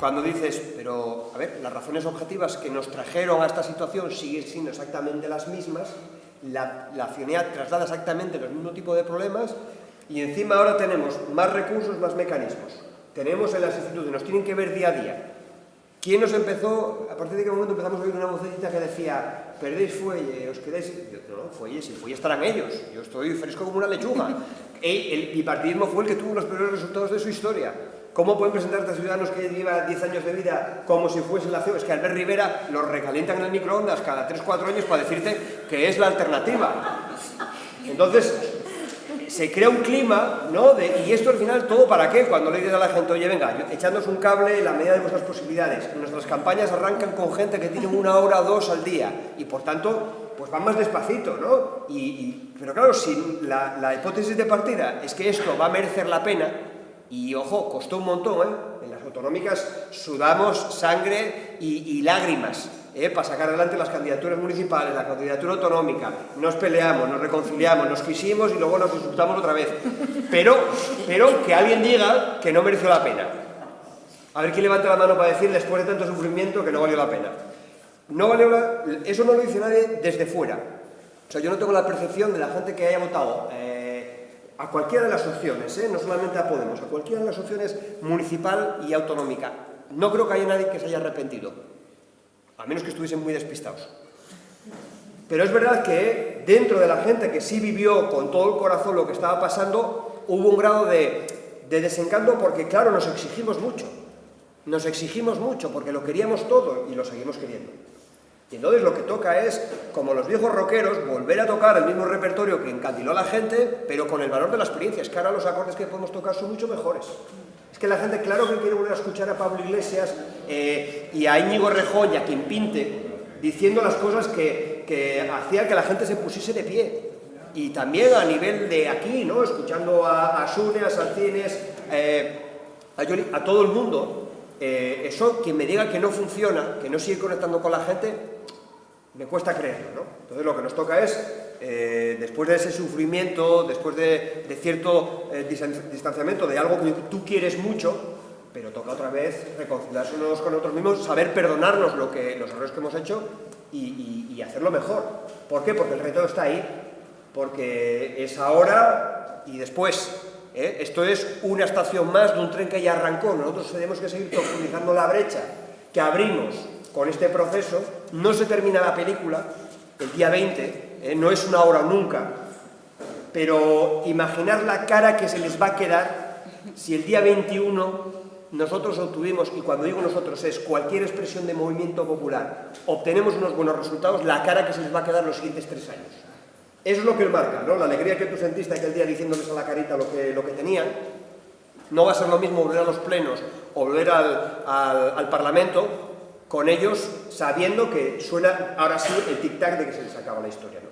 cuando dices, pero, a ver, las razones objetivas que nos trajeron a esta situación siguen siendo exactamente las mismas, la ciudadanía traslada exactamente los mismos tipos de problemas y encima ahora tenemos más recursos, más mecanismos. Tenemos en las instituciones, nos tienen que ver día a día. ¿Quién nos empezó, a partir de qué momento empezamos a oír una vocecita que decía, perdéis fuelle, os quedáis? No, fuelle, si fuelle estarán ellos, yo estoy fresco como una lechuga. El bipartidismo fue el que tuvo los peores resultados de su historia. ¿Cómo pueden presentarte a ciudadanos que llevan 10 años de vida como si fuese la CEO? Es que Albert Rivera los recalientan en el microondas cada 3-4 años para decirte que es la alternativa. Entonces, se crea un clima, ¿no? Y esto al final, ¿todo para qué? Cuando le dices a la gente, oye, venga, echándonos un cable en la medida de vuestras posibilidades. Nuestras campañas arrancan con gente que tiene 1 hora o 2 al día y, por tanto, pues van más despacito, ¿no? Pero claro, si la hipótesis de partida es que esto va a merecer la pena, y ojo, costó un montón, ¿eh? En las autonómicas sudamos sangre y lágrimas, para sacar adelante las candidaturas municipales, la candidatura autonómica, nos peleamos, nos reconciliamos, nos quisimos y luego nos insultamos otra vez. Pero que alguien diga que no mereció la pena. A ver quién levanta la mano para decir después de tanto sufrimiento que no valió la pena. Eso no lo dice nadie desde fuera. O sea, yo no tengo la percepción de la gente que haya votado a cualquiera de las opciones, no solamente a Podemos, a cualquiera de las opciones municipal y autonómica. No creo que haya nadie que se haya arrepentido, a menos que estuviesen muy despistados. Pero es verdad que dentro de la gente que sí vivió con todo el corazón lo que estaba pasando, hubo un grado de desencanto porque, claro, nos exigimos mucho porque lo queríamos todo y lo seguimos queriendo. Y entonces lo que toca es, como los viejos rockeros, volver a tocar el mismo repertorio que encandiló a la gente, pero con el valor de la experiencia. Es que ahora los acordes que podemos tocar son mucho mejores. Es que la gente, claro que quiere volver a escuchar a Pablo Iglesias y a Íñigo Errejón y a quien pinte, diciendo las cosas que hacían que la gente se pusiese de pie. Y también a nivel de aquí, ¿no? Escuchando a Sune, a Salcines, a Yoli, a todo el mundo. Eso, quien me diga que no funciona, que no sigue conectando con la gente, me cuesta creerlo, ¿no? Entonces lo que nos toca es, después de ese sufrimiento, después de cierto distanciamiento de algo que tú quieres mucho, pero toca otra vez reconciliarse unos con otros mismos, saber perdonarnos los errores que hemos hecho y hacerlo mejor. ¿Por qué? Porque el reto está ahí, porque es ahora y después. Esto es una estación más de un tren que ya arrancó. Nosotros tenemos que seguir profundizando la brecha que abrimos con este proceso. No se termina la película el día 20, no es una hora nunca, pero imaginar la cara que se les va a quedar si el día 21 nosotros obtuvimos, y cuando digo nosotros es cualquier expresión de movimiento popular, obtenemos unos buenos resultados, la cara que se les va a quedar los siguientes 3 años. Eso es lo que marca, ¿no? La alegría que tú sentiste aquel día diciéndoles a la carita lo que tenían. No va a ser lo mismo volver a los plenos o volver al Parlamento con ellos sabiendo que suena ahora sí el tic-tac de que se les acaba la historia, ¿no?